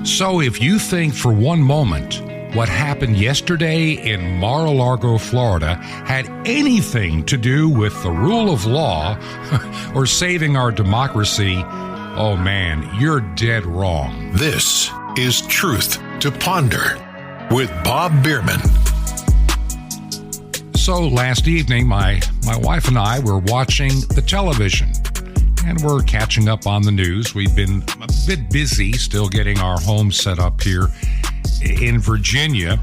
So if you think for one moment what happened yesterday in Mar-a-Lago, Florida, had anything to do with the rule of law or saving our democracy, oh man, you're dead wrong. This is Truth to Ponder with Bob Bierman. So last evening, my wife and I were watching the television, and we're catching up on the news. We've been a bit busy still getting our home set up here in Virginia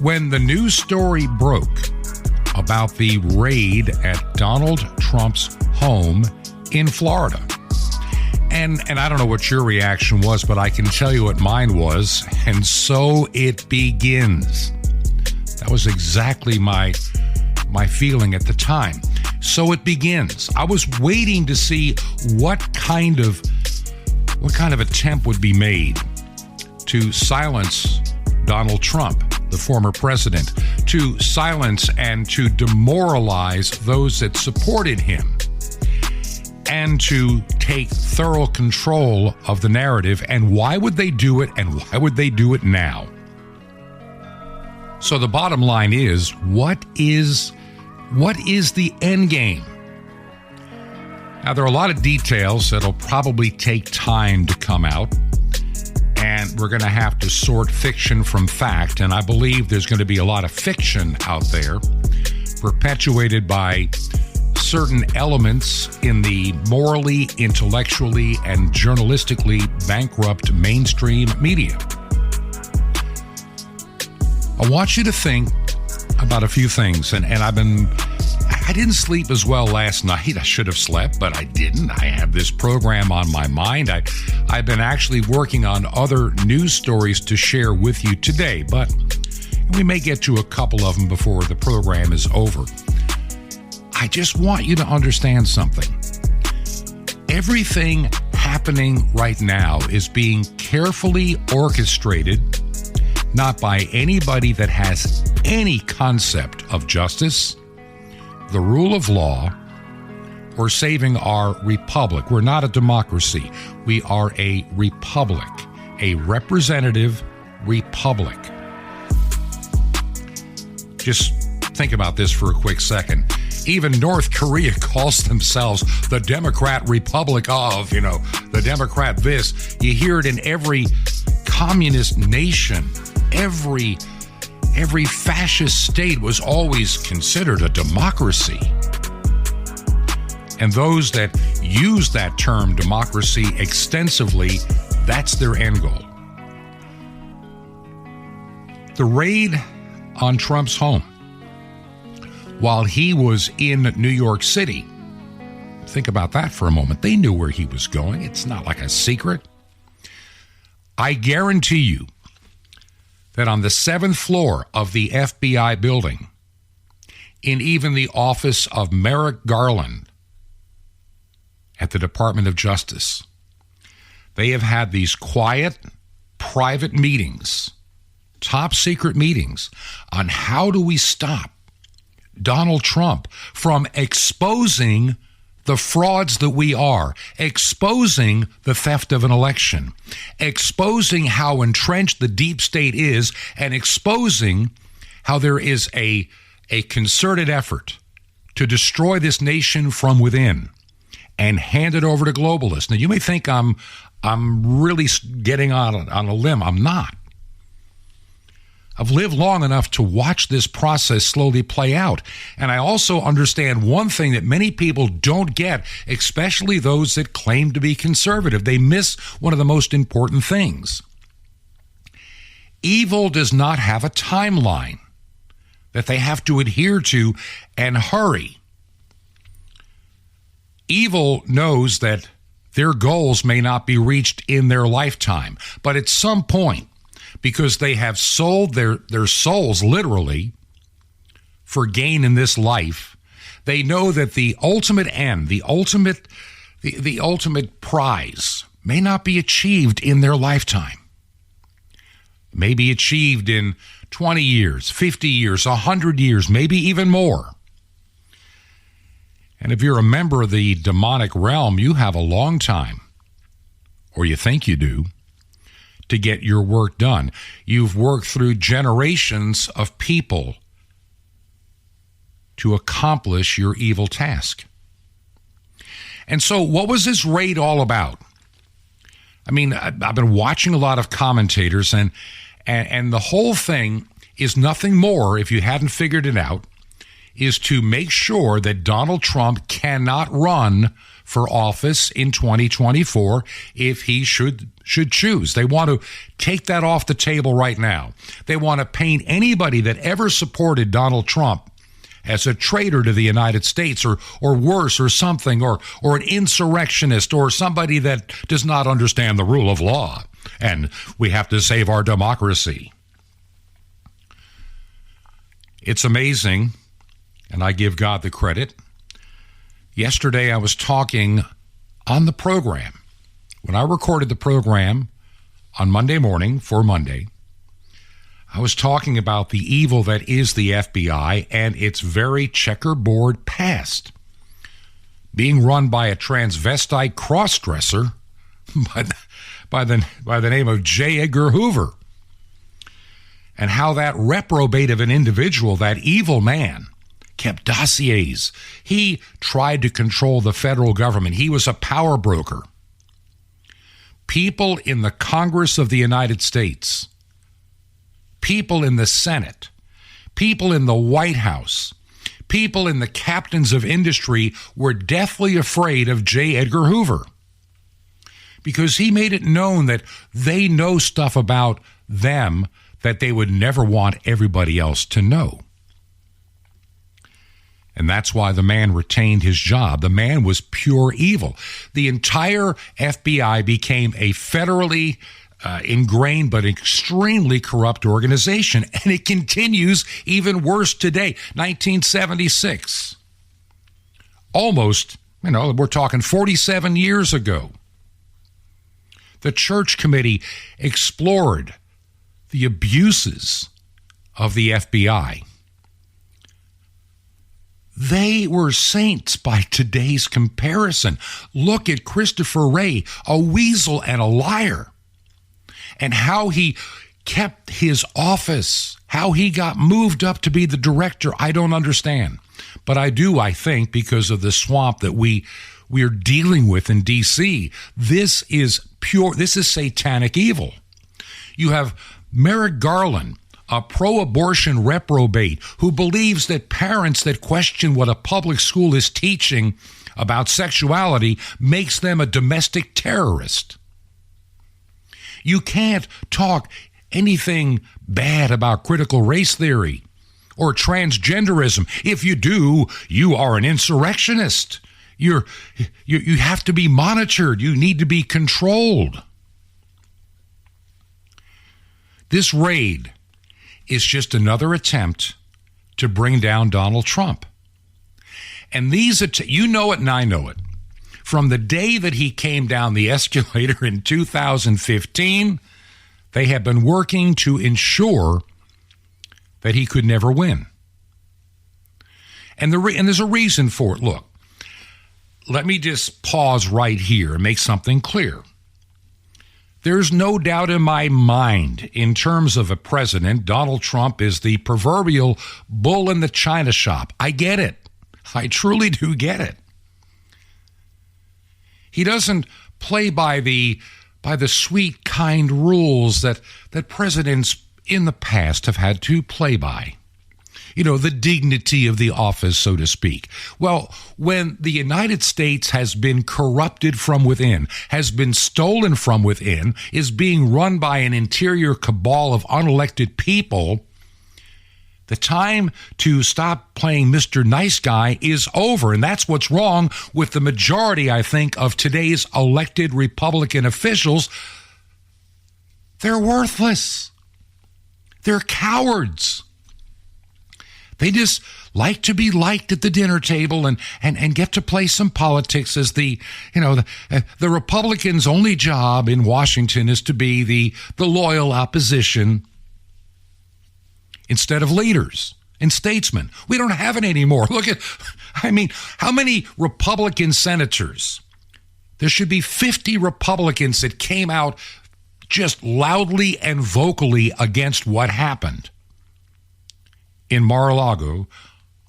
when the news story broke about the raid at Donald Trump's home in Florida. And I don't know what your reaction was, but I can tell you what mine was. And so it begins. That was exactly my feeling at the time. So it begins. I was waiting to see what kind of attempt would be made to silence Donald Trump, the former president, to silence and to demoralize those that supported him, and to take thorough control of the narrative. And why would they do it, and why would they do it now? So the bottom line is, what is the end game? Now, there are a lot of details that'll probably take time to come out, and we're going to have to sort fiction from fact, and I believe there's going to be a lot of fiction out there perpetuated by certain elements in the morally, intellectually, and journalistically bankrupt mainstream media. I want you to think about a few things, and I didn't sleep as well last night. I should have slept, but I didn't. I have this program on my mind. I've been actually working on other news stories to share with you today, but we may get to a couple of them before the program is over. I just want you to understand something. Everything happening right now is being carefully orchestrated, not by anybody that has any concept of justice, the rule of law, or saving our republic. We're not a democracy. We are a republic, a representative republic. Just think about this for a quick second. Even North Korea calls themselves the Democrat Republic of, the Democrat this. You hear it in every communist nation. Every fascist state was always considered a democracy. And those that use that term democracy extensively, that's their end goal. The raid on Trump's home while he was in New York City, think about that for a moment. They knew where he was going. It's not like a secret. I guarantee you that on the 7th floor of the FBI building, in even the office of Merrick Garland at the Department of Justice, they have had these quiet, private meetings, top secret meetings, on how do we stop Donald Trump from exposing the frauds that we are, exposing the theft of an election, exposing how entrenched the deep state is, and exposing how there is a concerted effort to destroy this nation from within and hand it over to globalists. Now, you may think I'm really getting on a limb. I'm not. I've lived long enough to watch this process slowly play out. And I also understand one thing that many people don't get, especially those that claim to be conservative. They miss one of the most important things. Evil does not have a timeline that they have to adhere to and hurry. Evil knows that their goals may not be reached in their lifetime, but at some point, because they have sold their souls literally for gain in this life, they know that the ultimate end, the ultimate prize may not be achieved in their lifetime. It may be achieved in 20 years, 50 years, 100 years, maybe even more. And if you're a member of the demonic realm, you have a long time, or you think you do, to get your work done. You've worked through generations of people to accomplish your evil task. And so what was this raid all about? I mean, I've been watching a lot of commentators, and the whole thing is nothing more, if you hadn't figured it out, is to make sure that Donald Trump cannot run for office in 2024 if he should choose. They want to take that off the table right now. They want to paint anybody that ever supported Donald Trump as a traitor to the United States, or worse, or something, or an insurrectionist, or somebody that does not understand the rule of law, and we have to save our democracy. It's amazing, and I give God the credit. Yesterday I was talking on the program. When I recorded the program on Monday morning for Monday, I was talking about the evil that is the FBI and its very checkerboard past, being run by a transvestite crossdresser by the name of J. Edgar Hoover, and how that reprobate of an individual, that evil man, kept dossiers. He tried to control the federal government. He was a power broker. People in the Congress of the United States, people in the Senate, people in the White House, people in the captains of industry were deathly afraid of J. Edgar Hoover, because he made it known that they know stuff about them that they would never want everybody else to know. And that's why the man retained his job. The man was pure evil. The entire FBI became a federally ingrained but extremely corrupt organization, and it continues even worse today. 1976. Almost, we're talking 47 years ago. The Church Committee explored the abuses of the FBI. They were saints by today's comparison. Look at Christopher Wray, a weasel and a liar, and how he kept his office, how he got moved up to be the director. I don't understand. But I do, I think, because of the swamp that we're dealing with in D.C. This is satanic evil. You have Merrick Garland, a pro-abortion reprobate who believes that parents that question what a public school is teaching about sexuality makes them a domestic terrorist. You can't talk anything bad about critical race theory or transgenderism. If you do, you are an insurrectionist. You have to be monitored. You need to be controlled. This raid is just another attempt to bring down Donald Trump. And you know it and I know it. From the day that he came down the escalator in 2015, they have been working to ensure that he could never win. And there's a reason for it. Look, let me just pause right here and make something clear. There's no doubt in my mind, in terms of a president, Donald Trump is the proverbial bull in the china shop. I get it. I truly do get it. He doesn't play by the sweet, kind rules that presidents in the past have had to play by. The dignity of the office, so to speak. Well, when the United States has been corrupted from within, has been stolen from within, is being run by an interior cabal of unelected people, the time to stop playing Mr. Nice Guy is over. And that's what's wrong with the majority, I think, of today's elected Republican officials. They're worthless. They're cowards. They just like to be liked at the dinner table and get to play some politics as the Republicans' only job in Washington is to be the loyal opposition instead of leaders and statesmen. We don't have it anymore. How many Republican senators? There should be 50 Republicans that came out just loudly and vocally against what happened in Mar-a-Lago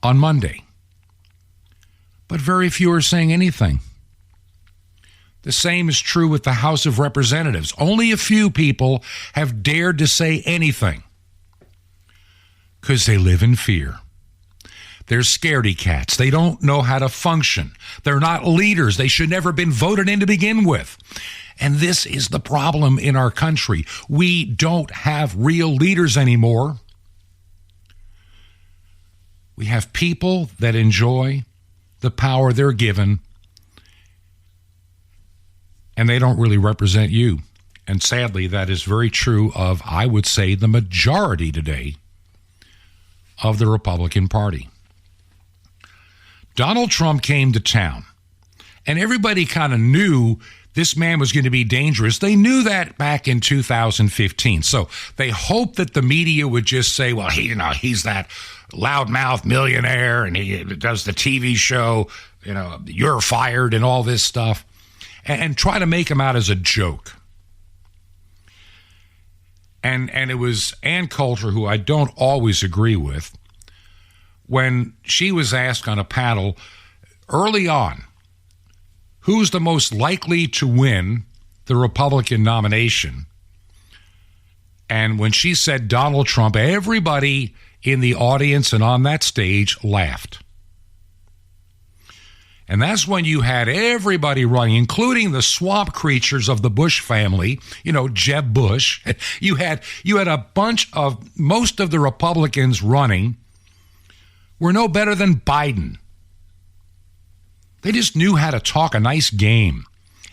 on Monday. But very few are saying anything. The same is true with the House of Representatives. Only a few people have dared to say anything because they live in fear. They're scaredy cats. They don't know how to function. They're not leaders. They should never have been voted in to begin with. And this is the problem in our country. We don't have real leaders anymore. We have people that enjoy the power they're given, and they don't really represent you. And sadly, that is very true of, I would say, the majority today of the Republican Party. Donald Trump came to town, and everybody kind of knew this man was going to be dangerous. They knew that back in 2015. So they hoped that the media would just say, well, he's that loudmouth millionaire, and he does the TV show, you're fired and all this stuff, and try to make him out as a joke. And it was Ann Coulter, who I don't always agree with, when she was asked on a panel early on, who's the most likely to win the Republican nomination? And when she said Donald Trump, everybody in the audience and on that stage laughed. And that's when you had everybody running, including the swamp creatures of the Bush family, Jeb Bush. You had a bunch of, most of the Republicans running were no better than Biden. They just knew how to talk a nice game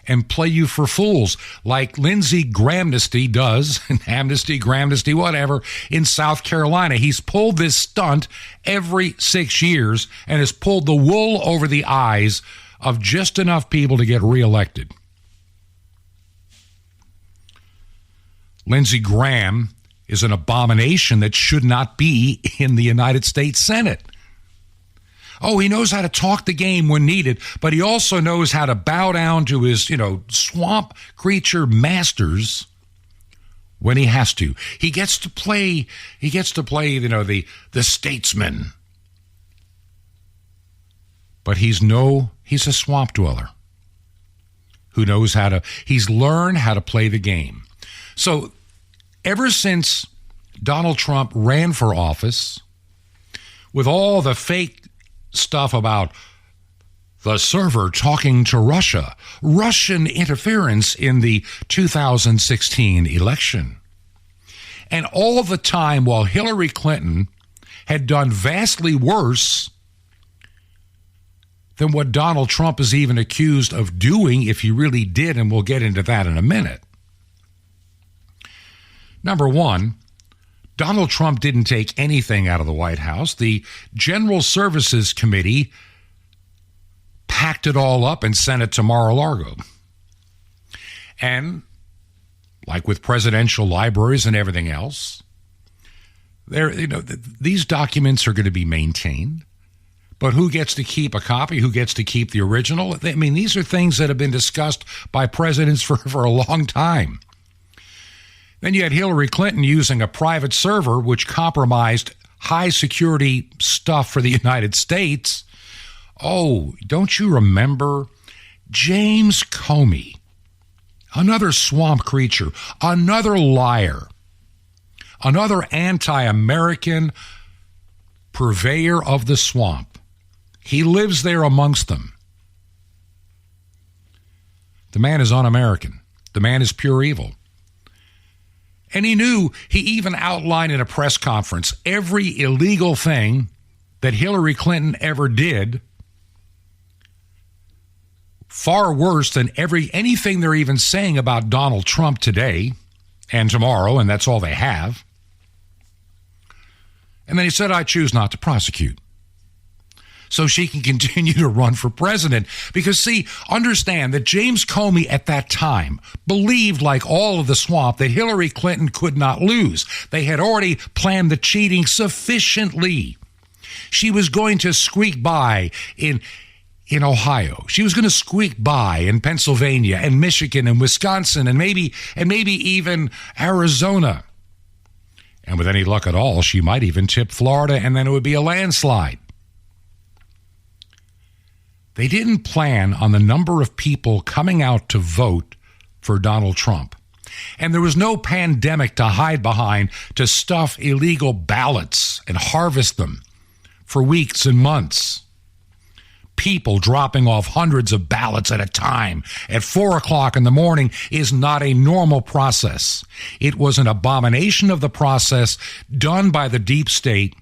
and play you for fools like Lindsey Grahamnesty does, Grahamnesty, whatever, in South Carolina. He's pulled this stunt every 6 years and has pulled the wool over the eyes of just enough people to get reelected. Lindsey Graham is an abomination that should not be in the United States Senate. Oh, he knows how to talk the game when needed, but he also knows how to bow down to his, swamp creature masters when he has to. He gets to play, the statesman. But he's a swamp dweller who knows he's learned how to play the game. So ever since Donald Trump ran for office, with all the fake stuff about the server talking to Russia, Russian interference in the 2016 election, and all the time while Hillary Clinton had done vastly worse than what Donald Trump is even accused of doing, if he really did, and we'll get into that in a minute. Number one, Donald Trump didn't take anything out of the White House. The General Services Committee packed it all up and sent it to Mar-a-Lago. And like with presidential libraries and everything else, these documents are going to be maintained. But who gets to keep a copy? Who gets to keep the original? I mean, these are things that have been discussed by presidents for a long time. Then you had Hillary Clinton using a private server which compromised high security stuff for the United States. Oh, don't you remember James Comey, another swamp creature, another liar, another anti-American purveyor of the swamp. He lives there amongst them. The man is un-American. The man is pure evil. And he even outlined in a press conference every illegal thing that Hillary Clinton ever did, far worse than anything they're even saying about Donald Trump today and tomorrow, and that's all they have. And then he said, I choose not to prosecute, so she can continue to run for president. Because, see, understand that James Comey at that time believed, like all of the swamp, that Hillary Clinton could not lose. They had already planned the cheating sufficiently. She was going to squeak by in in Ohio. She was going to squeak by in Pennsylvania and Michigan and Wisconsin and maybe even Arizona. And with any luck at all, she might even tip Florida, and then it would be a landslide. They didn't plan on the number of people coming out to vote for Donald Trump. And there was no pandemic to hide behind to stuff illegal ballots and harvest them for weeks and months. People dropping off hundreds of ballots at a time at 4 o'clock in the morning is not a normal process. It was an abomination of the process done by the deep state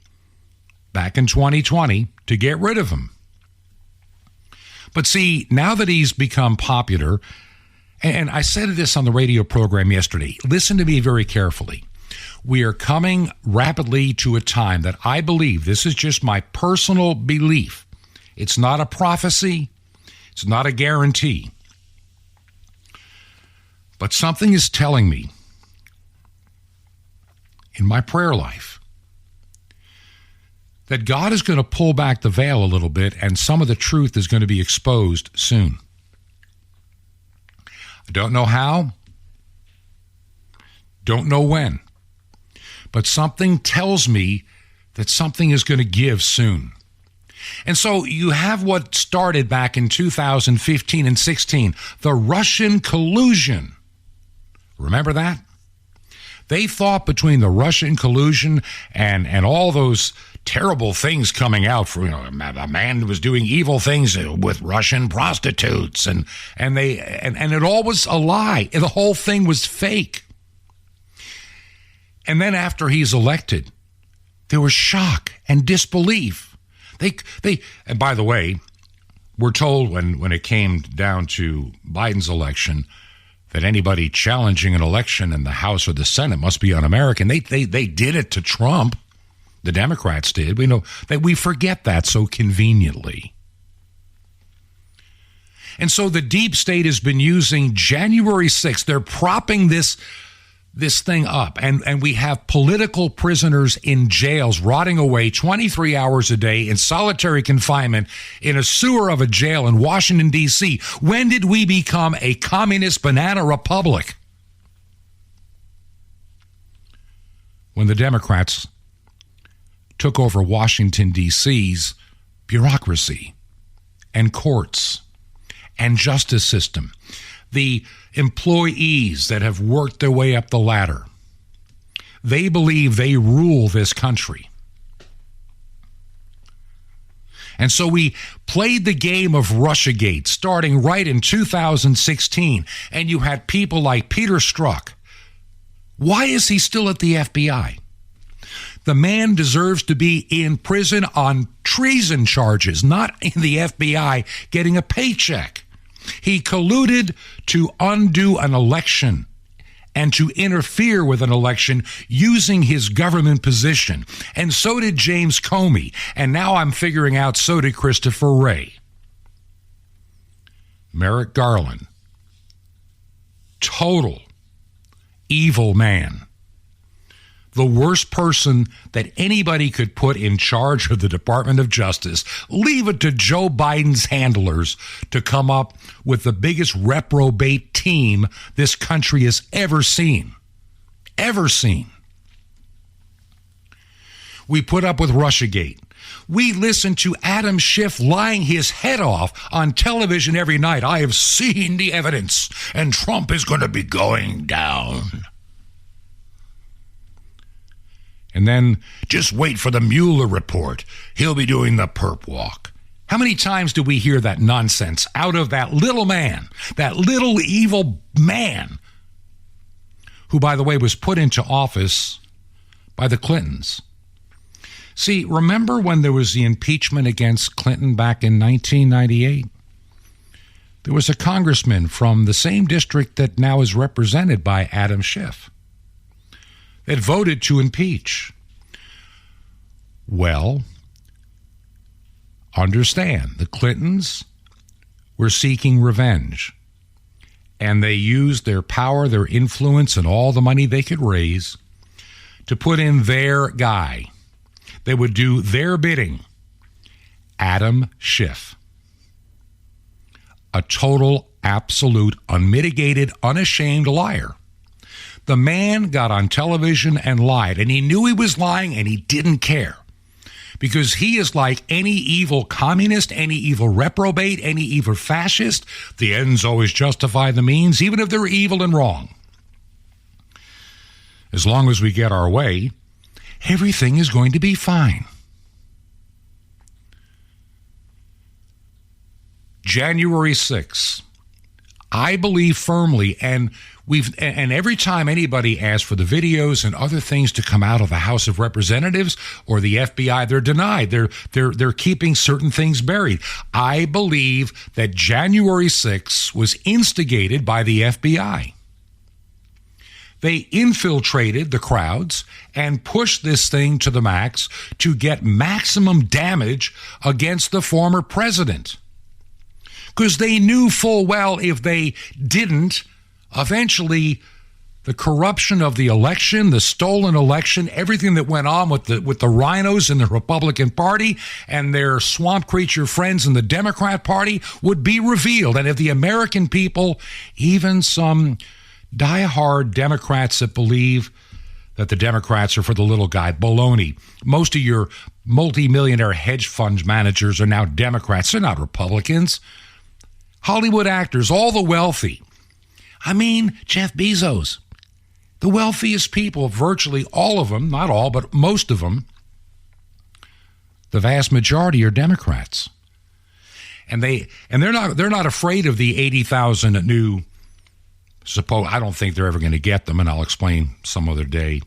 back in 2020 to get rid of him. But see, now that he's become popular, and I said this on the radio program yesterday, listen to me very carefully. We are coming rapidly to a time that I believe, this is just my personal belief. It's not a prophecy. It's not a guarantee. But something is telling me in my prayer life that God is going to pull back the veil a little bit and some of the truth is going to be exposed soon. I don't know how, don't know when, but something tells me that something is going to give soon. And so you have what started back in 2015 and 16, the Russian collusion. Remember that? They thought between the Russian collusion and all those terrible things coming out, for a man was doing evil things with Russian prostitutes, and it all was a lie. The whole thing was fake. And then after he's elected, there was shock and disbelief. And by the way, we're told when it came down to Biden's election that anybody challenging an election in the House or the Senate must be un-American. They did it to Trump. The Democrats did. We know that we forget that so conveniently. And so the deep state has been using January 6th. They're propping this thing up. And we have political prisoners in jails rotting away 23 hours a day in solitary confinement in a sewer of a jail in Washington, D.C. When did we become a communist banana republic? When the Democrats took over Washington, D.C.'s bureaucracy and courts and justice system. The employees that have worked their way up the ladder, they believe they rule this country. And so we played the game of Russiagate starting right in 2016, and you had people like Peter Strzok. Why is he still at the FBI? The man deserves to be in prison on treason charges, not in the FBI getting a paycheck. He colluded to undo an election and to interfere with an election using his government position. And so did James Comey. And now I'm figuring out so did Christopher Wray. Merrick Garland. Total evil man. The worst person that anybody could put in charge of the Department of Justice. Leave it to Joe Biden's handlers to come up with the biggest reprobate team this country has ever seen. Ever seen. We put up with Russiagate. We listened to Adam Schiff lying his head off on television every night. I have seen the evidence, and Trump is going to be going down. And then just wait for the Mueller report. He'll be doing the perp walk. How many times do we hear that nonsense out of that little man, that little evil man, who, by the way, was put into office by the Clintons? See, remember when there was the impeachment against Clinton back in 1998? There was a congressman from the same district that now is represented by Adam Schiff that voted to impeach. Well, understand, the Clintons were seeking revenge, and they used their power, their influence, and all the money they could raise to put in their guy. They would do their bidding, Adam Schiff. a total, absolute, unmitigated, unashamed liar. The man got on television and lied, and he knew he was lying, and he didn't care. Because he is like any evil communist, any evil reprobate, any evil fascist. The ends always justify the means, even if they're evil and wrong. As long as we get our way, everything is going to be fine. January 6th. I believe firmly, and every time anybody asks for the videos and other things to come out of the House of Representatives or the FBI, they're denied. They're keeping certain things buried. I believe that January 6th was instigated by the FBI. They infiltrated the crowds and pushed this thing to the max to get maximum damage against the former president. Because they knew full well if they didn't, eventually the corruption of the election, the stolen election, everything that went on with the rhinos in the Republican Party and their swamp creature friends in the Democrat Party would be revealed. And if the American people, even some diehard Democrats that believe that the Democrats are for the little guy, baloney. Most of your multimillionaire hedge fund managers are now Democrats. They're not Republicans. Hollywood actors, all the wealthy. I mean, Jeff Bezos, the wealthiest people, virtually all of them, not all, but most of them, the vast majority are Democrats. And they're not afraid of the 80,000 new, I don't think they're ever going to get them, and I'll explain some other day.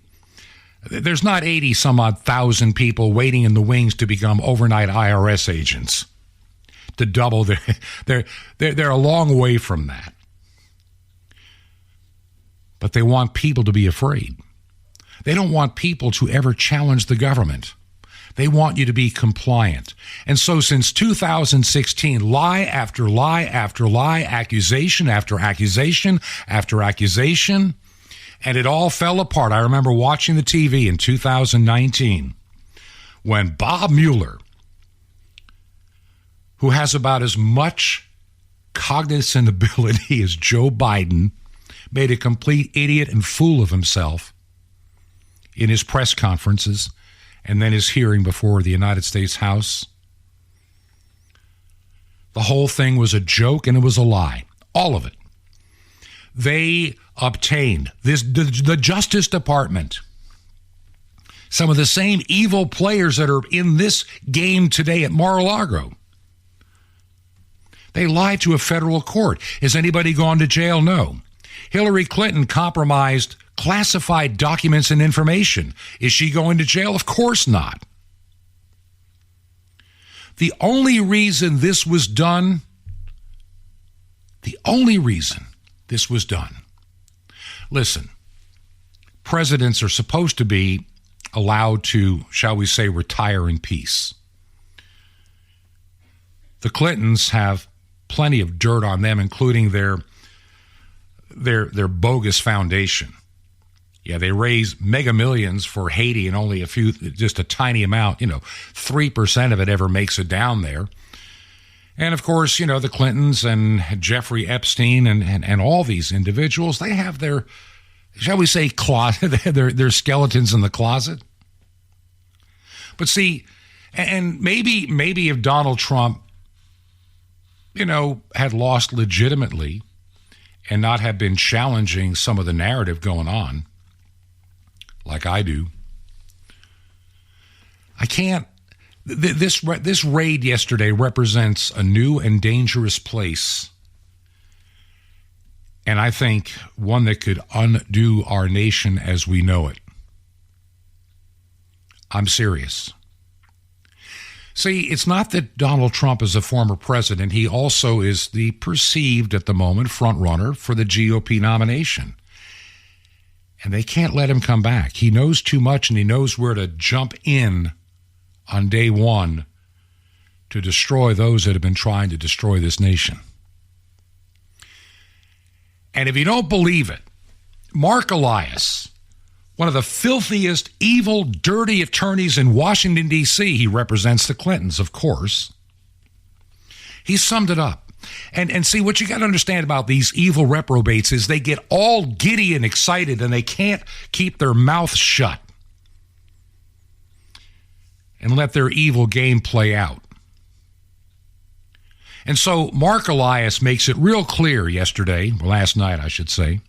There's not 80 some odd thousand people waiting in the wings to become overnight IRS agents. To double they're a long way from that. But they want people to be afraid. They don't want people to ever challenge the government. They want you to be compliant. And so since 2016, lie after lie after lie, accusation after accusation after accusation, and it all fell apart. I remember watching the TV in 2019 when Bob Mueller, who has about as much cognizant ability as Joe Biden, made a complete idiot and fool of himself in his press conferences and then his hearing before the United States House. The whole thing was a joke and it was a lie. All of it. They obtained the Justice Department. Some of the same evil players that are in this game today at Mar-a-Lago. They lied to a federal court. Has anybody gone to jail? No. Hillary Clinton compromised classified documents and information. Is she going to jail? Of course not. The only reason this was done, listen, presidents are supposed to be allowed to, shall we say, retire in peace. The Clintons have plenty of dirt on them, including their bogus foundation. Yeah, they raise mega millions for Haiti and only just a tiny amount, 3% of it ever makes it down there. And of course, the Clintons and Jeffrey Epstein and all these individuals, they have their, shall we say, closet, their skeletons in the closet. But see, and maybe if Donald Trump had lost legitimately and not have been challenging some of the narrative going on, like I do, I can't. This raid yesterday represents a new and dangerous place, and I think one that could undo our nation as we know it. I'm serious. See, it's not that Donald Trump is a former president. He also is the perceived, at the moment, front runner for the GOP nomination. And they can't let him come back. He knows too much, and he knows where to jump in on day one to destroy those that have been trying to destroy this nation. And if you don't believe it, Mark Elias, one of the filthiest, evil, dirty attorneys in Washington, D.C., he represents the Clintons, of course. He summed it up. And see, what you got to understand about these evil reprobates is they get all giddy and excited and they can't keep their mouth shut and let their evil game play out. And so Mark Elias makes it real clear yesterday, last night I should say.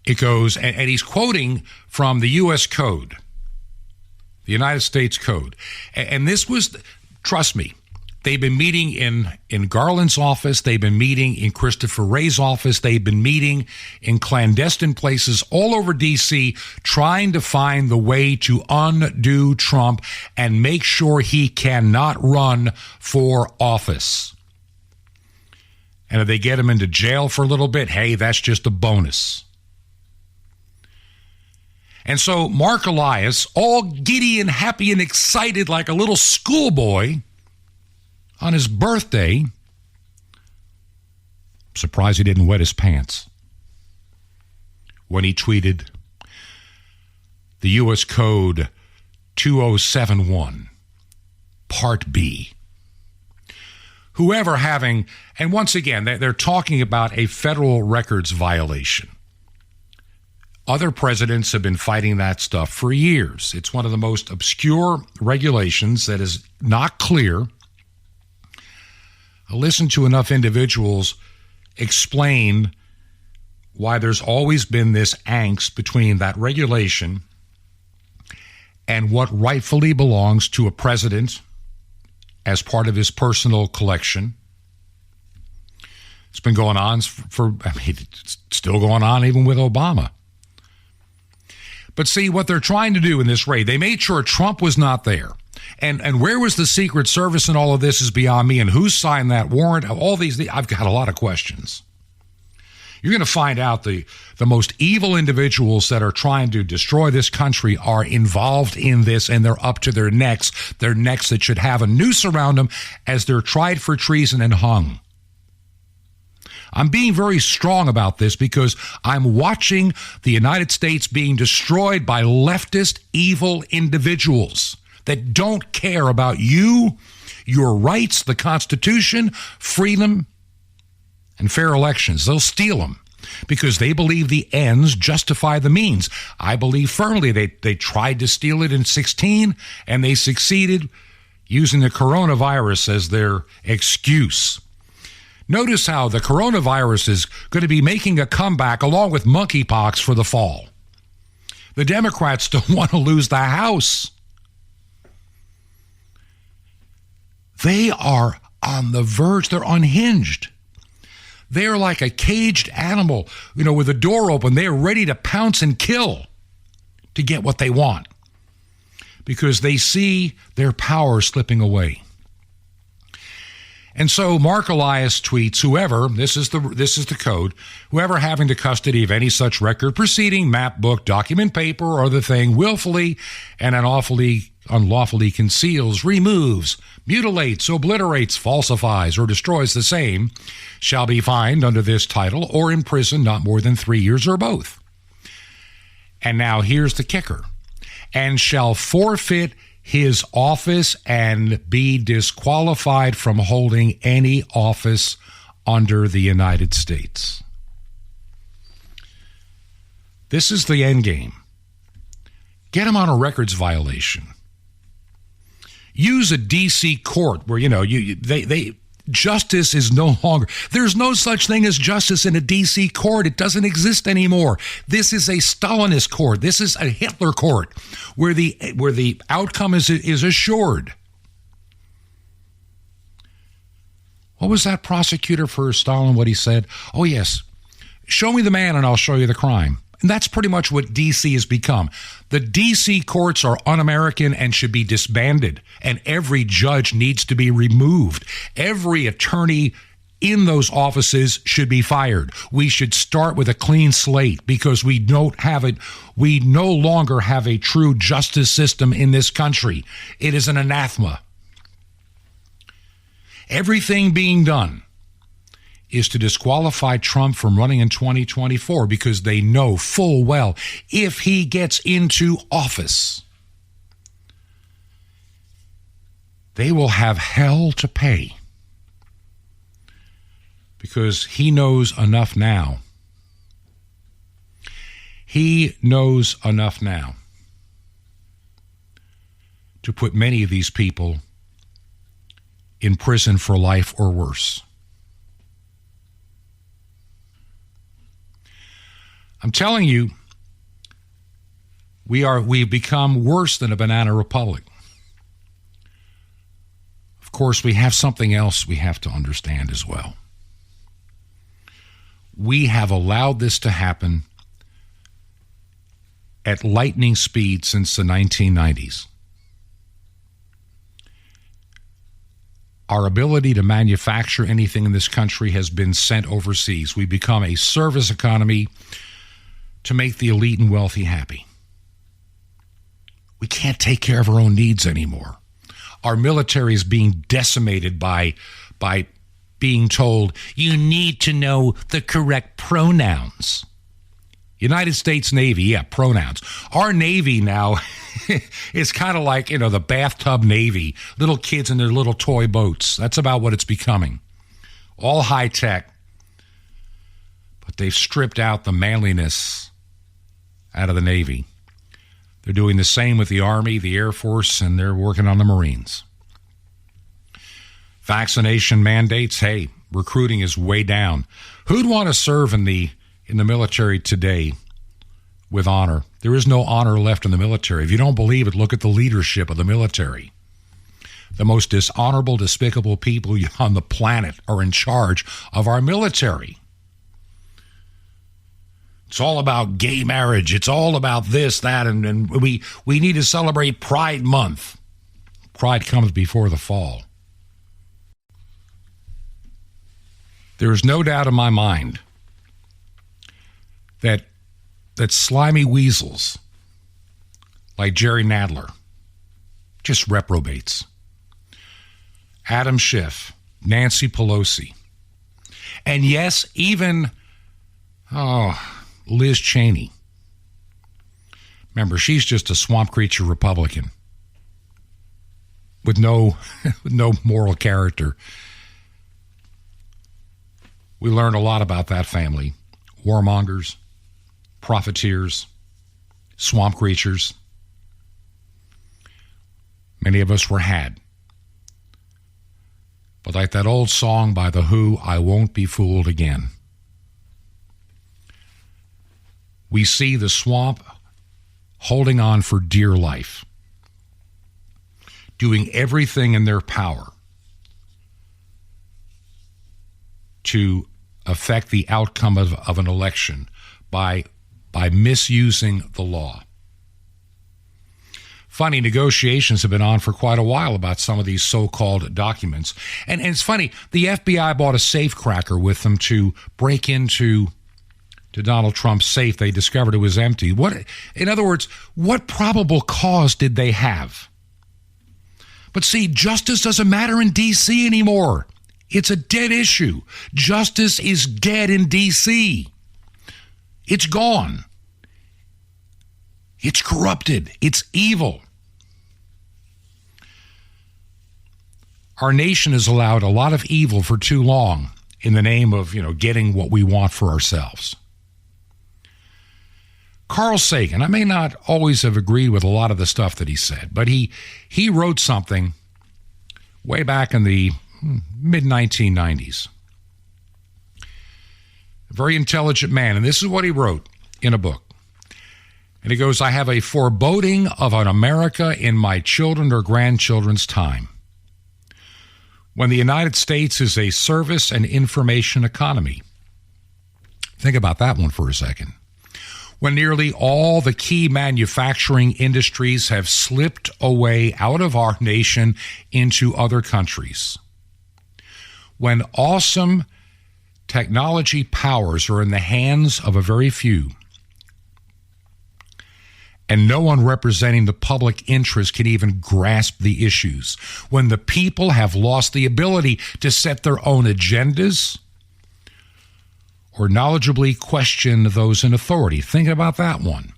It goes, and he's quoting from the U.S. Code, the United States Code. And this was, trust me, they've been meeting in Garland's office. They've been meeting in Christopher Wray's office. They've been meeting in clandestine places all over D.C., trying to find the way to undo Trump and make sure he cannot run for office. And if they get him into jail for a little bit, hey, that's just a bonus. And so Mark Elias, all giddy and happy and excited like a little schoolboy on his birthday, surprised he didn't wet his pants when he tweeted the U.S. Code 2071, Part B. Whoever having, and once again, they're talking about a federal records violation. Other presidents have been fighting that stuff for years. It's one of the most obscure regulations that is not clear. I listened to enough individuals explain why there's always been this angst between that regulation and what rightfully belongs to a president as part of his personal collection. It's been going on it's still going on even with Obama. But see, what they're trying to do in this raid, they made sure Trump was not there. And where was the Secret Service and all of this is beyond me. And who signed that warrant? All these, I've got a lot of questions. You're going to find out the most evil individuals that are trying to destroy this country are involved in this, and they're up to their necks that should have a noose around them as they're tried for treason and hung. I'm being very strong about this because I'm watching the United States being destroyed by leftist evil individuals that don't care about you, your rights, the Constitution, freedom, and fair elections. They'll steal them because they believe the ends justify the means. I believe firmly they tried to steal it in 2016 and they succeeded using the coronavirus as their excuse. Notice how the coronavirus is going to be making a comeback along with monkeypox for the fall. The Democrats don't want to lose the House. They are on the verge. They're unhinged. They're like a caged animal, with the door open. They're ready to pounce and kill to get what they want because they see their power slipping away. And so Mark Elias tweets, whoever, this is the code, whoever having the custody of any such record, proceeding, map, book, document, paper, or other thing, willfully and unlawfully conceals, removes, mutilates, obliterates, falsifies, or destroys the same, shall be fined under this title or imprisoned not more than 3 years or both. And now here's the kicker. And shall forfeit his office and be disqualified from holding any office under the United States. This is the end game. Get him on a records violation. Use a D.C. court where, justice is no longer, there's no such thing as justice in a D.C. court. It doesn't exist anymore. This is a Stalinist court. This is a Hitler court where the outcome is assured. What was that prosecutor for Stalin, what he said? Oh, yes. Show me the man and I'll show you the crime. And that's pretty much what D.C. has become. The D.C. courts are un-American and should be disbanded, and every judge needs to be removed. Every attorney in those offices should be fired. We should start with a clean slate because we no longer have a true justice system in this country. It is an anathema. Everything being done is to disqualify Trump from running in 2024 because they know full well if he gets into office, they will have hell to pay. because he knows enough now. He knows enough now to put many of these people in prison for life or worse. I'm telling you, we've become worse than a banana republic. Of course, we have something else we have to understand as well. We have allowed this to happen at lightning speed since the 1990s. Our ability to manufacture anything in this country has been sent overseas. We become a service economy to make the elite and wealthy happy. We can't take care of our own needs anymore. Our military is being decimated by being told, you need to know the correct pronouns. United States Navy, yeah, pronouns. Our Navy now is kind of like, the bathtub Navy, little kids in their little toy boats. That's about what it's becoming. All high tech. But they've stripped out the manliness out of the Navy. They're doing the same with the Army, the Air Force, and they're working on the Marines. Vaccination mandates, hey, recruiting is way down. Who'd want to serve in the military today with honor? There is no honor left in the military. If you don't believe it, look at the leadership of the military. The most dishonorable, despicable people on the planet are in charge of our military. It's all about gay marriage. It's all about this, that, and we need to celebrate Pride Month. Pride comes before the fall. There is no doubt in my mind that slimy weasels like Jerry Nadler, just reprobates, Adam Schiff, Nancy Pelosi, and yes, even Liz Cheney. Remember, she's just a swamp creature Republican with no moral character. We learned a lot about that family. Warmongers, profiteers, swamp creatures. Many of us were had. But like that old song by The Who, I won't be fooled again. We see the swamp holding on for dear life, doing everything in their power to affect the outcome of an election by misusing the law. Funny, negotiations have been on for quite a while about some of these so-called documents. And it's funny, the FBI bought a safecracker with them to break into Donald Trump's safe. They discovered it was empty. In other words, what probable cause did they have? But see, justice doesn't matter in D.C. anymore. It's a dead issue. Justice is dead in D.C. It's gone. It's corrupted. It's evil. Our nation has allowed a lot of evil for too long in the name of, getting what we want for ourselves. Carl Sagan, I may not always have agreed with a lot of the stuff that he said, but he wrote something way back in the mid-1990s. A very intelligent man, and this is what he wrote in a book. And he goes, I have a foreboding of an America in my children or grandchildren's time, when the United States is a service and information economy. Think about that one for a second. When nearly all the key manufacturing industries have slipped away out of our nation into other countries. When awesome technology powers are in the hands of a very few, and no one representing the public interest can even grasp the issues. When the people have lost the ability to set their own agendas or knowledgeably question those in authority. Think about that one.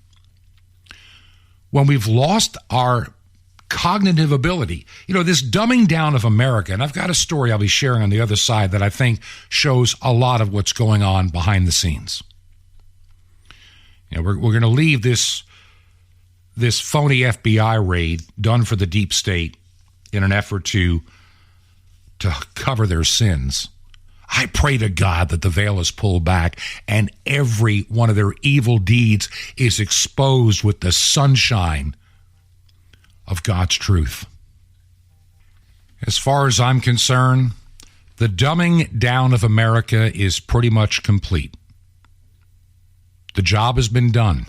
When we've lost our cognitive ability. This dumbing down of America, and I've got a story I'll be sharing on the other side that I think shows a lot of what's going on behind the scenes. We're going to leave this phony FBI raid done for the deep state in an effort to cover their sins. I pray to God that the veil is pulled back and every one of their evil deeds is exposed with the sunshine of God's truth. As far as I'm concerned, the dumbing down of America is pretty much complete. The job has been done.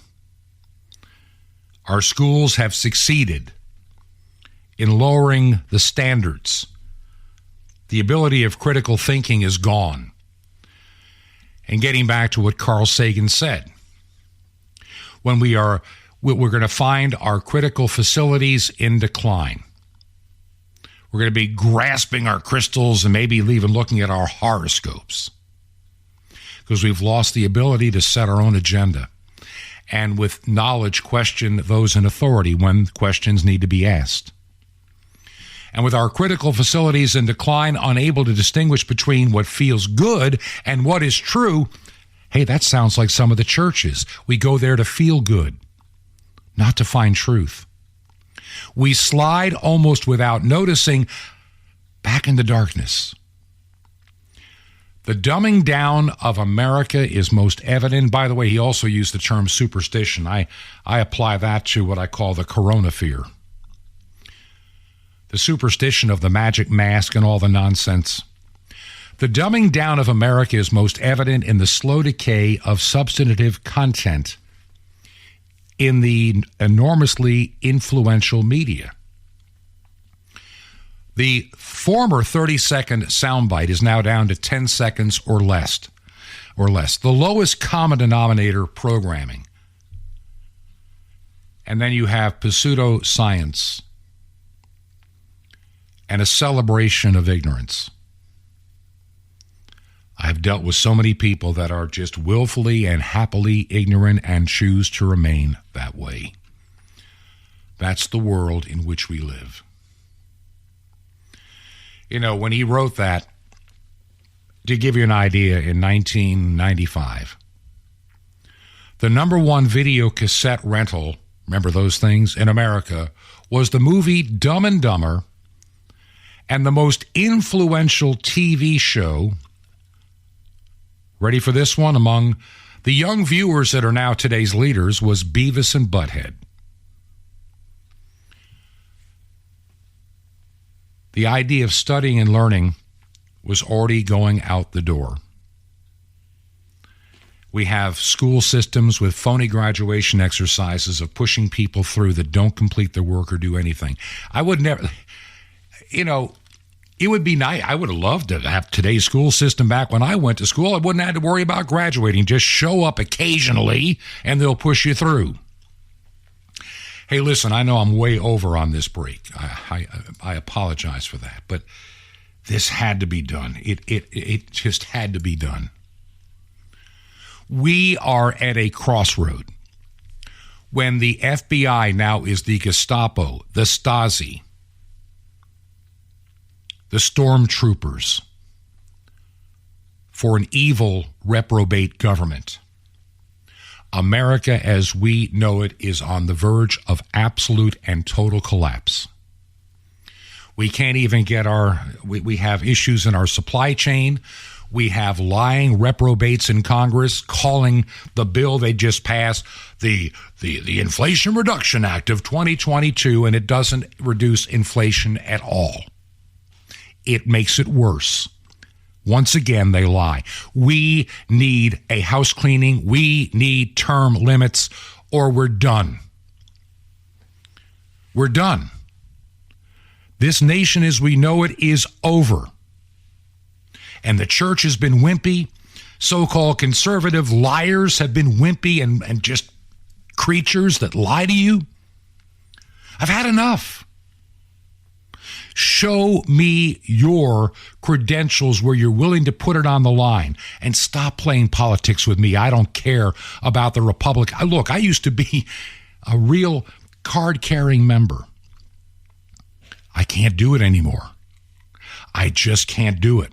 Our schools have succeeded in lowering the standards. The ability of critical thinking is gone. And getting back to what Carl Sagan said, when we're going to find our critical facilities in decline. We're going to be grasping our crystals and maybe even looking at our horoscopes because we've lost the ability to set our own agenda and with knowledge question those in authority when questions need to be asked. And with our critical facilities in decline, unable to distinguish between what feels good and what is true, hey, that sounds like some of the churches. We go there to feel good, not to find truth. We slide almost without noticing back into darkness. The dumbing down of America is most evident. By the way, he also used the term superstition. I apply that to what I call the corona fear. The superstition of the magic mask and all the nonsense. The dumbing down of America is most evident in the slow decay of substantive content in the enormously influential media. The former 30-second soundbite is now down to 10 seconds or less. The lowest common denominator programming. And then you have pseudoscience and a celebration of ignorance. I've dealt with so many people that are just willfully and happily ignorant and choose to remain that way. That's the world in which we live. When he wrote that, to give you an idea, in 1995, the number one video cassette rental, remember those things, in America, was the movie Dumb and Dumber, and the most influential TV show, ready for this one, among the young viewers that are now today's leaders, was Beavis and Butthead. The idea of studying and learning was already going out the door. We have school systems with phony graduation exercises of pushing people through that don't complete their work or do anything. I would never, it would be nice. I would have loved to have today's school system back when I went to school. I wouldn't have to worry about graduating. Just show up occasionally and they'll push you through. Hey, listen, I know I'm way over on this break. I apologize for that, but this had to be done. It just had to be done. We are at a crossroad when the FBI now is the Gestapo, the Stasi, the stormtroopers for an evil reprobate government. America as we know it is on the verge of absolute and total collapse. We can't even get we have issues in our supply chain. We have lying reprobates in Congress calling the bill they just passed the Inflation Reduction Act of 2022, and it doesn't reduce inflation at all. It makes it worse. Once again, they lie. We need a house cleaning. We need term limits, or we're done. We're done. This nation as we know it is over. And the church has been wimpy. So-called conservative liars have been wimpy and just creatures that lie to you. I've had enough. Show me your credentials where you're willing to put it on the line and stop playing politics with me. I don't care about the Republic. Look, I used to be a real card-carrying member I can't do it anymore. I just can't do it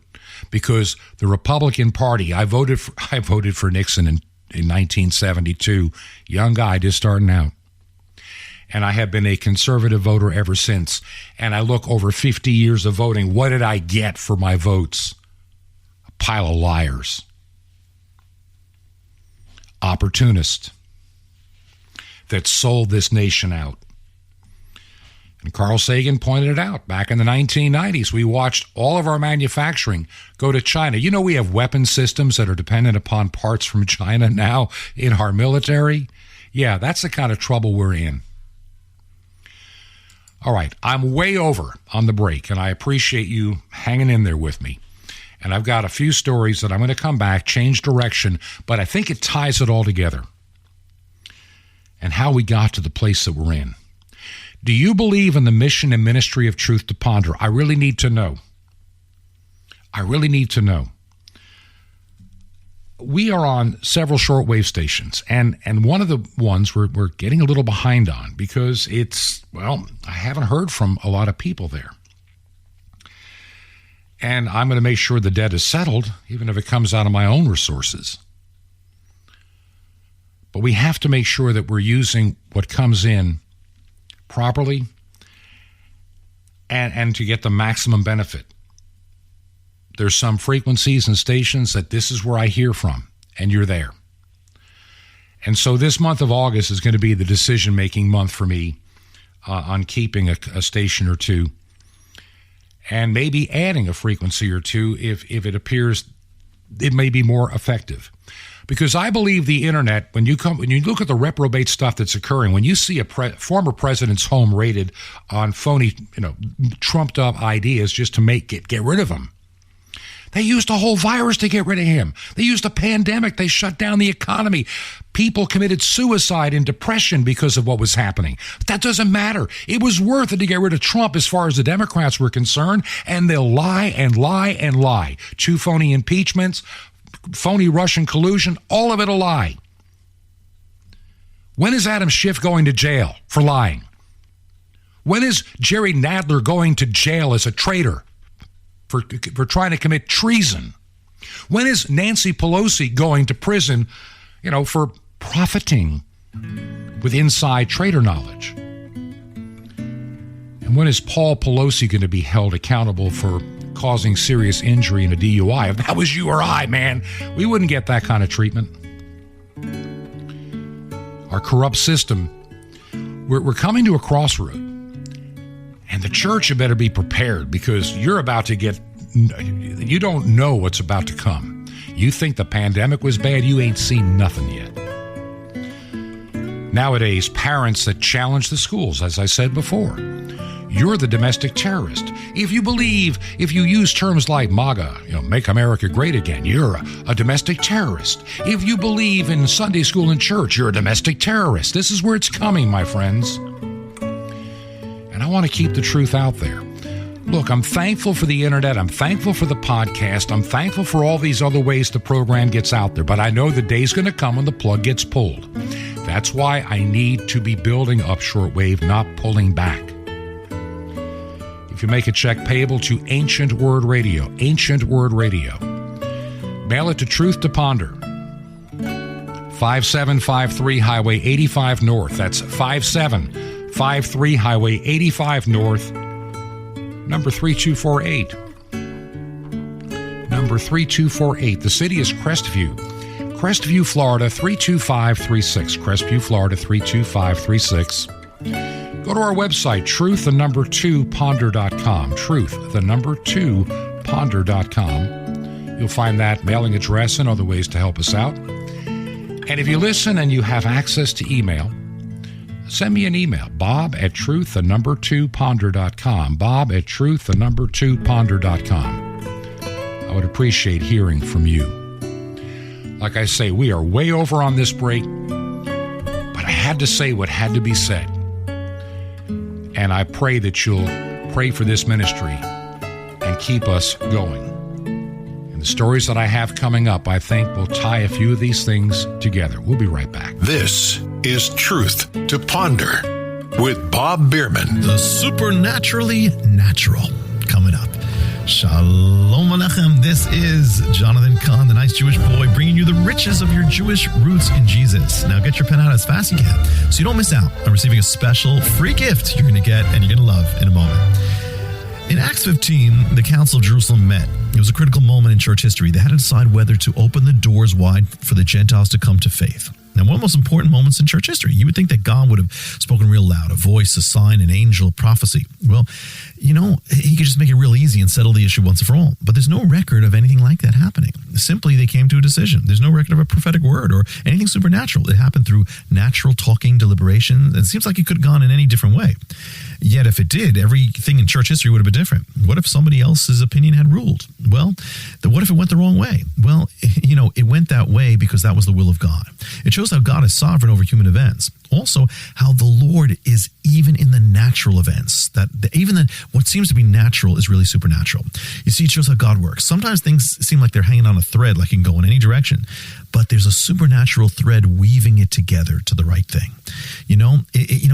because the Republican Party, I voted for Nixon in 1972, young guy just starting out. And I have been a conservative voter ever since. And I look over 50 years of voting. What did I get for my votes? A pile of liars. Opportunists that sold this nation out. And Carl Sagan pointed it out. Back in the 1990s, we watched all of our manufacturing go to China. You know, we have weapon systems that are dependent upon parts from China now in our military. Yeah, that's the kind of trouble we're in. All right, I'm way over on the break, and I appreciate you hanging in there with me. And I've got a few stories that I'm going to come back, change direction, but I think it ties it all together and how we got to the place that we're in. Do you believe in the mission and ministry of Truth to Ponder? I really need to know. I really need to know. We are on several shortwave stations, and one of the ones we're getting a little behind on because I haven't heard from a lot of people there. And I'm going to make sure the debt is settled, even if it comes out of my own resources. But we have to make sure that we're using what comes in properly and to get the maximum benefit. There's some frequencies and stations that this is where I hear from, and you're there. And so this month of August is going to be the decision-making month for me on keeping a station or two and maybe adding a frequency or two if it appears it may be more effective. Because I believe the internet, when you look at the reprobate stuff that's occurring, when you see a former president's home raided on phony, trumped up ideas just to get rid of him. They used a whole virus to get rid of him. They used a pandemic. They shut down the economy. People committed suicide and depression because of what was happening. That doesn't matter. It was worth it to get rid of Trump as far as the Democrats were concerned, and they'll lie and lie and lie. 2 phony impeachments, phony Russian collusion, all of it a lie. When is Adam Schiff going to jail for lying? When is Jerry Nadler going to jail as a traitor for trying to commit treason? When is Nancy Pelosi going to prison, for profiting with inside traitor knowledge? And when is Paul Pelosi going to be held accountable for causing serious injury in a DUI? If that was you or I, man, we wouldn't get that kind of treatment. Our corrupt system, we're coming to a crossroad. And the church had better be prepared because you're about to you don't know what's about to come. You think the pandemic was bad, you ain't seen nothing yet. Nowadays, parents that challenge the schools, as I said before, you're the domestic terrorist. If you use terms like MAGA, make America great again, you're a domestic terrorist. If you believe in Sunday school and church, you're a domestic terrorist. This is where it's coming, my friends. And I want to keep the truth out there. Look, I'm thankful for the internet. I'm thankful for the podcast. I'm thankful for all these other ways the program gets out there. But I know the day's going to come when the plug gets pulled. That's why I need to be building up shortwave, not pulling back. If you make a check payable to Ancient Word Radio, mail it to Truth to Ponder, 5753 Highway 85 North. That's 5753 Highway 85 North, number 3248. Number 3248. The city is Crestview, Florida 32536. Crestview, Florida 32536. Go to our website, truth2ponder.com. Truth2ponder.com. You'll find that mailing address and other ways to help us out. And if you listen and you have access to email, send me an email, bob@truth2ponder.com. bob@truth2ponder.com. I would appreciate hearing from you. Like I say, we are way over on this break, but I had to say what had to be said. And I pray that you'll pray for this ministry and keep us going. And the stories that I have coming up, I think, will tie a few of these things together. We'll be right back. This is Truth to Ponder with Bob Bierman. The supernaturally natural coming up. Shalom Aleichem. This is Jonathan Kahn, the nice Jewish boy, bringing you the riches of your Jewish roots in Jesus. Now get your pen out as fast as you can so you don't miss out on receiving a special free gift you're going to get and you're going to love in a moment. In Acts 15, the Council of Jerusalem met. It was a critical moment in church history. They had to decide whether to open the doors wide for the Gentiles to come to faith. Now, one of the most important moments in church history. You would think that God would have spoken real loud, a voice, a sign, an angel, a prophecy. Well, he could just make it real easy and settle the issue once and for all. But there's no record of anything like that happening. Simply, they came to a decision. There's no record of a prophetic word or anything supernatural. It happened through natural talking, deliberation. It seems like it could have gone in any different way. Yet, if it did, everything in church history would have been different. What if somebody else's opinion had ruled? Well, what if it went the wrong way? Well, it went that way because that was the will of God. It shows how God is sovereign over human events. Also, how the Lord is even in the natural events. What seems to be natural is really supernatural. You see, it shows how God works. Sometimes things seem like they're hanging on a thread, like it can go in any direction. But there's a supernatural thread weaving it together to the right thing.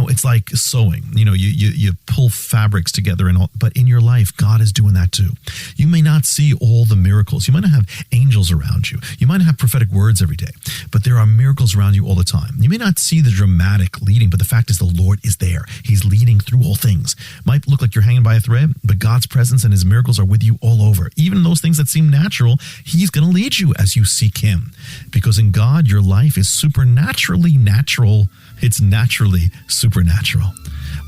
It's like sewing. You pull fabrics together, but in your life, God is doing that too. You may not see all the miracles. You might not have angels around you. You might not have prophetic words every day, but there are miracles around you all the time. You may not see the dramatic leading, but the fact is the Lord is there. He's leading through all things. Might look like you're hanging by a thread, but God's presence and his miracles are with you all over. Even those things that seem natural, he's going to lead you as you seek him. Because in God, your life is supernaturally natural. It's naturally supernatural.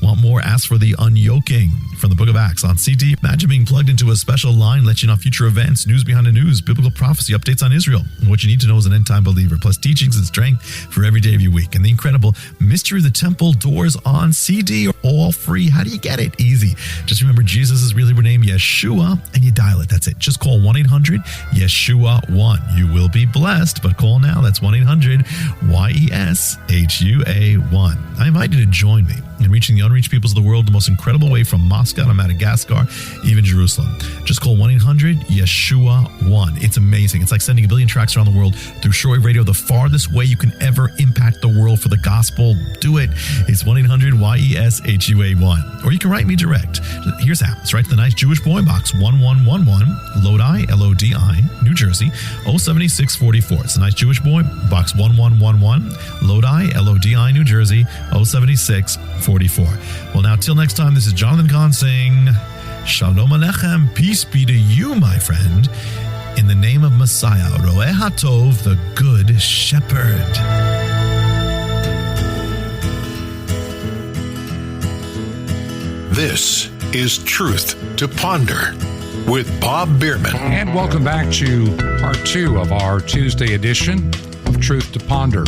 Want more? Ask for the Unyoking from the Book of Acts on CD. Imagine being plugged into a special line, let you know future events, news behind the news, biblical prophecy, updates on Israel, and what you need to know as an end-time believer, plus teachings and strength for every day of your week. And the incredible Mystery of the Temple Doors on CD, all free. How do you get it? Easy. Just remember Jesus' real Hebrew name, Yeshua, and you dial it. That's it. Just call 1-800-YESHUA-1. You will be blessed, but call now. That's 1-800-YESHUA-1. I invite you to join me in reaching the unreached peoples of the world the most incredible way, from Moscow to Madagascar, even Jerusalem. Just call 1-800-YESHUA-1. It's amazing. It's like sending a billion tracks around the world through shortwave radio, the farthest way you can ever impact the world for the gospel. Do it. It's 1-800-YESHUA-1. Or you can write me direct. Here's how. It's right to the nice Jewish boy, box 1111, Lodi, Lodi, New Jersey, 07644. It's the nice Jewish boy, box 1111, Lodi, Lodi, New Jersey, 07644. Well, now, till next time, this is Jonathan Kahn saying, Shalom Aleichem, peace be to you, my friend, in the name of Messiah, Roeh HaTov, the Good Shepherd. This is Truth to Ponder with Bob Bierman. And welcome back to part 2 of our Tuesday edition of Truth to Ponder.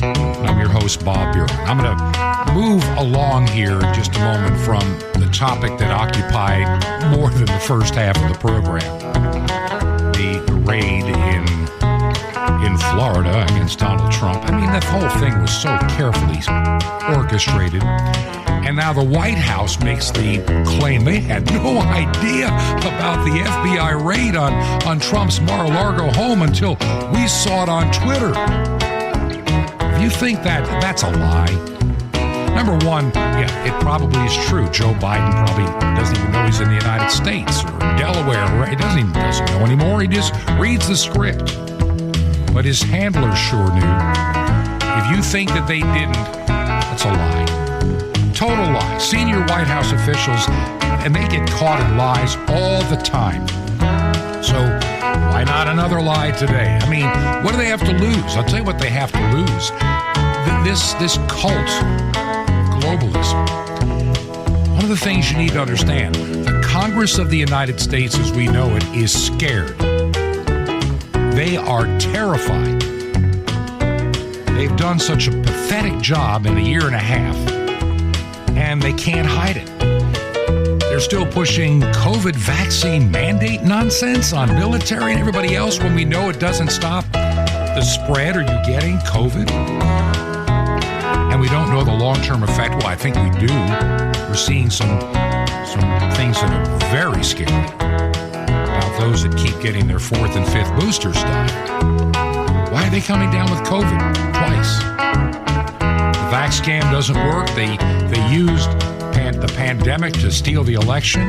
I'm your host, Bob Bierman. I'm going to move along here in just a moment from the topic that occupied more than the first half of the program. The raid in Florida against Donald Trump. I mean, that whole thing was so carefully orchestrated. And now the White House makes the claim they had no idea about the FBI raid on Trump's Mar-a-Lago home until we saw it on Twitter. If you think that's a lie, number one, yeah, it probably is true. Joe Biden probably doesn't even know he's in the United States or in Delaware. He doesn't know anymore. He just reads the script. But his handlers sure knew. If you think that they didn't, that's a lie. Total lie. Senior White House officials, and they get caught in lies all the time. So why not another lie today? I mean, what do they have to lose? I'll tell you what they have to lose. This cult of globalism. One of the things you need to understand, the Congress of the United States as we know it is scared. They are terrified. They've done such a pathetic job in a year and a half, and they can't hide it. They're still pushing COVID vaccine mandate nonsense on military and everybody else when we know it doesn't stop the spread. Are you getting COVID? And we don't know the long-term effect. Well, I think we do. We're seeing some things that are very scary about those that keep getting their 4th and 5th boosters done. Why are they coming down with COVID twice? The vax scam doesn't work. They used the pandemic to steal the election.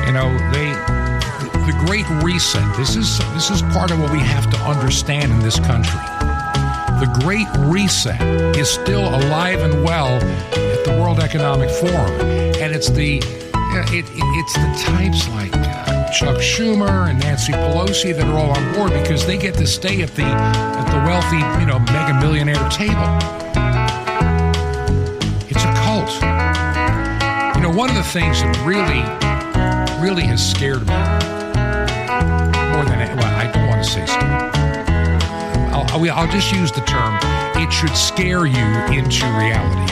You know, the Great Reset. This is part of what we have to understand in this country. The Great Reset is still alive and well at the World Economic Forum, and it's the types like Chuck Schumer and Nancy Pelosi that are all on board because they get to stay at the wealthy, mega millionaire table. It's a cult. One of the things that really has scared me more than I don't want to say scared. I'll just use the term. It should scare you into reality.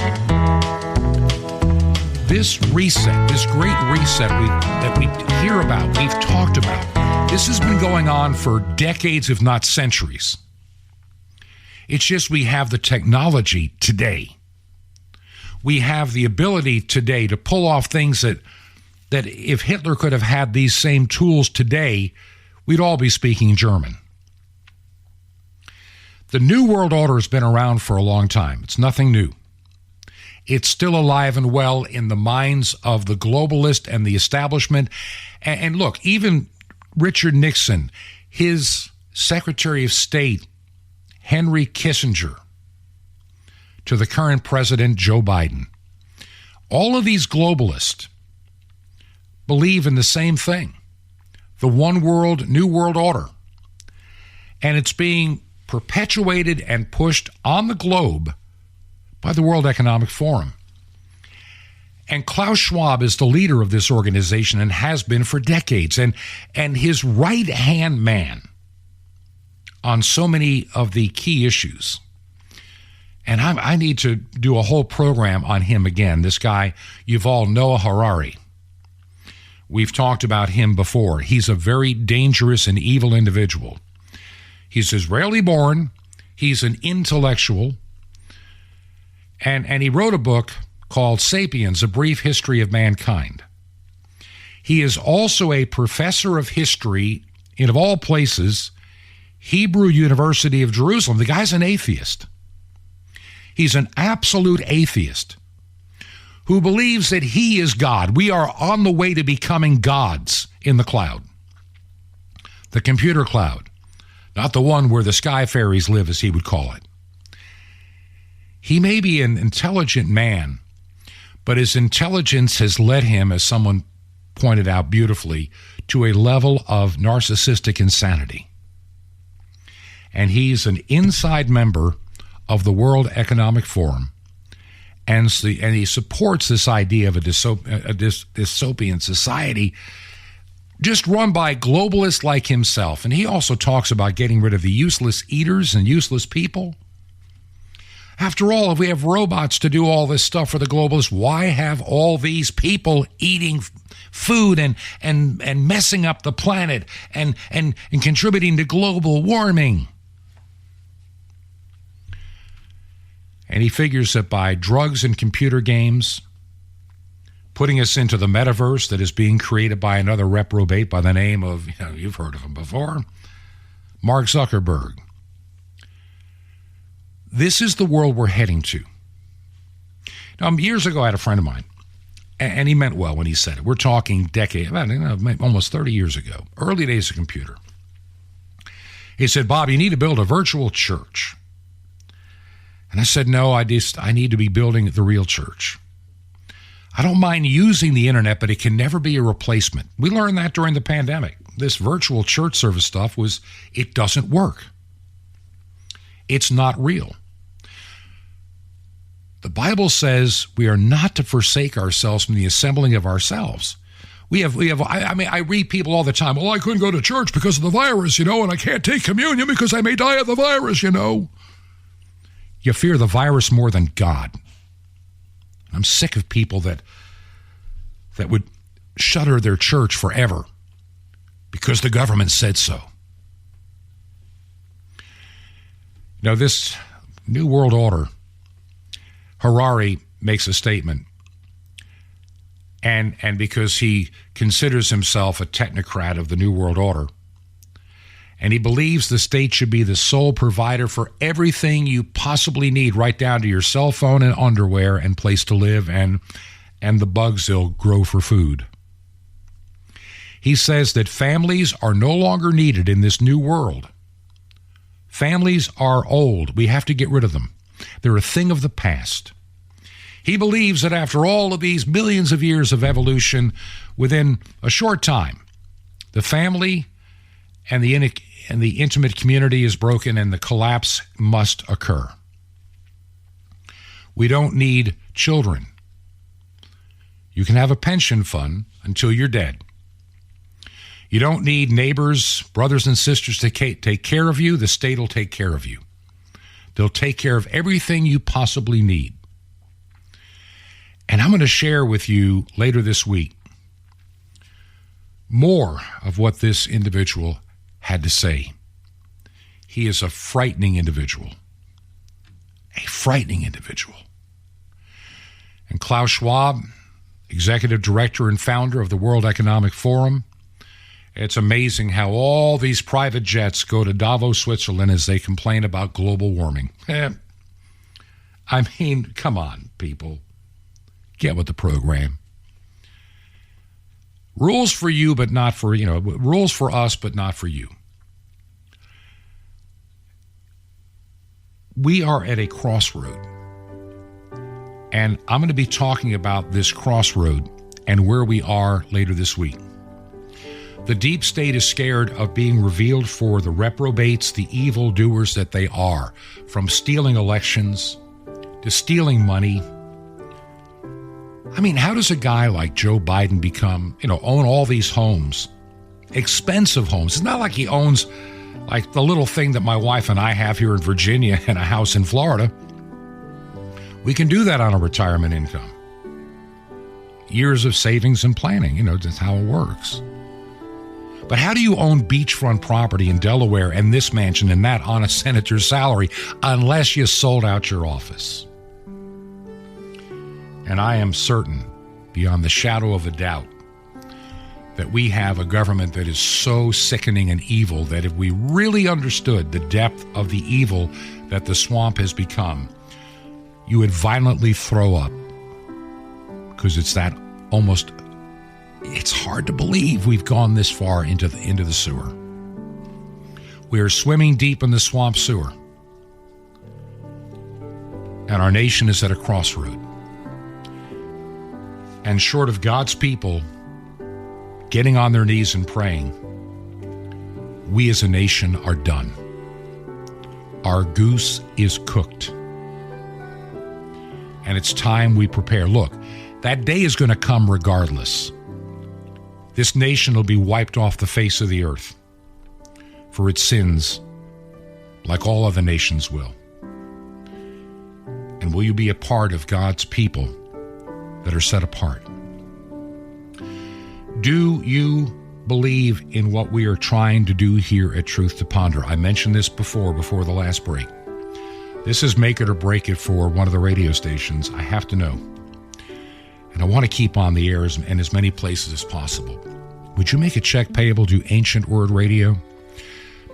This reset, this great reset that we hear about, we've talked about, this has been going on for decades, if not centuries. It's just we have the technology today. We have the ability today to pull off things that if Hitler could have had these same tools today, we'd all be speaking German. The New World Order has been around for a long time. It's nothing new. It's still alive and well in the minds of the globalist and the establishment. And look, even Richard Nixon, his Secretary of State, Henry Kissinger, to the current president, Joe Biden, all of these globalists believe in the same thing, the one world, New World Order. And it's being perpetuated and pushed on the globe by the World Economic Forum. And Klaus Schwab is the leader of this organization and has been for decades. And his right-hand man on so many of the key issues. And I need to do a whole program on him again. This guy, Yuval Noah Harari. We've talked about him before. He's a very dangerous and evil individual. He's Israeli born. He's an intellectual. And he wrote a book called Sapiens, A Brief History of Mankind. He is also a professor of history in, of all places, Hebrew University of Jerusalem. The guy's an atheist. He's an absolute atheist who believes that he is God. We are on the way to becoming gods in the cloud. The computer cloud. Not the one where the sky fairies live, as he would call it. He may be an intelligent man, but his intelligence has led him, as someone pointed out beautifully, to a level of narcissistic insanity. And he's an inside member of the World Economic Forum, and he supports this idea of a dystopian society just run by globalists like himself. And he also talks about getting rid of the useless eaters and useless people. After all, if we have robots to do all this stuff for the globalists, why have all these people eating food and messing up the planet and contributing to global warming? And he figures that by drugs and computer games, putting us into the metaverse that is being created by another reprobate by the name of, you've heard of him before, Mark Zuckerberg. This is the world we're heading to. Now, years ago, I had a friend of mine, and he meant well when he said it. We're talking decades, almost 30 years ago, early days of computer. He said, Bob, you need to build a virtual church. And I said, no, I need to be building the real church. I don't mind using the internet, but it can never be a replacement. We learned that during the pandemic. This virtual church service stuff it doesn't work. It's not real. The Bible says we are not to forsake ourselves from the assembling of ourselves. I read people all the time, well, I couldn't go to church because of the virus, and I can't take communion because I may die of the virus, You fear the virus more than God. I'm sick of people that would shutter their church forever because the government said so. This New World Order, Harari makes a statement, and because he considers himself a technocrat of the New World Order, And he believes the state should be the sole provider for everything you possibly need, right down to your cell phone and underwear and place to live and the bugs they'll grow for food. He says that families are no longer needed in this new world. Families are old. We have to get rid of them. They're a thing of the past. He believes that after all of these millions of years of evolution, within a short time, the family and the intimate community is broken and the collapse must occur. We don't need children. You can have a pension fund until you're dead. You don't need neighbors, brothers and sisters to take care of you. The state will take care of you. They'll take care of everything you possibly need. And I'm going to share with you later this week more of what this individual had to say. He is a frightening individual. A frightening individual. And Klaus Schwab, executive director and founder of the World Economic Forum, it's amazing how all these private jets go to Davos, Switzerland as they complain about global warming. I mean, come on, people. Get with the program. Rules for you, but not for, rules for us, but not for you. We are at a crossroad. And I'm going to be talking about this crossroad and where we are later this week. The deep state is scared of being revealed for the reprobates, the evildoers that they are, from stealing elections to stealing money. I mean, how does a guy like Joe Biden own all these homes, expensive homes? It's not like he owns like the little thing that my wife and I have here in Virginia and a house in Florida. We can do that on a retirement income. Years of savings and planning, that's how it works. But how do you own beachfront property in Delaware and this mansion and that on a senator's salary unless you sold out your office? And I am certain, beyond the shadow of a doubt, that we have a government that is so sickening and evil that if we really understood the depth of the evil that the swamp has become, you would violently throw up. Because it's hard to believe we've gone this far into the sewer. We are swimming deep in the swamp sewer. And our nation is at a crossroad. And short of God's people getting on their knees and praying, we as a nation are done. Our goose is cooked. And it's time we prepare. Look, that day is going to come regardless. This nation will be wiped off the face of the earth for its sins, like all other nations will. And will you be a part of God's people that are set apart? Do you believe in what we are trying to do here at Truth to Ponder? I mentioned this before the last break. This is make it or break it for one of the radio stations. I have to know. And I want to keep on the air in as many places as possible. Would you make a check payable to Ancient Word Radio?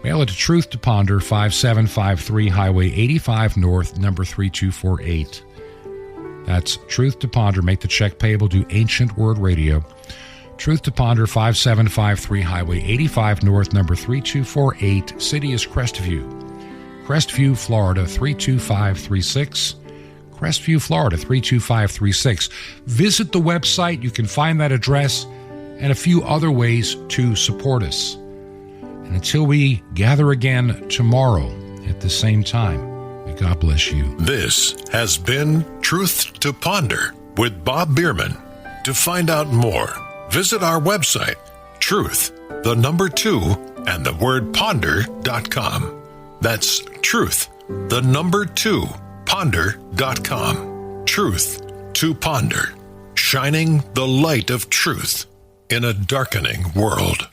Mail it to Truth to Ponder, 5753 Highway 85 North, number 3248. That's Truth to Ponder. Make the check payable to Ancient Word Radio. Truth to Ponder, 5753 Highway 85 North, number 3248. City is Crestview, Florida, 32536. Crestview, Florida, 32536. Visit the website. You can find that address and a few other ways to support us. And until we gather again tomorrow at the same time, may God bless you. This has been Truth to Ponder with Bob Bierman. To find out more, visit our website, truth2ponder.com. That's truth2ponder.com. Truth to Ponder, shining the light of truth in a darkening world.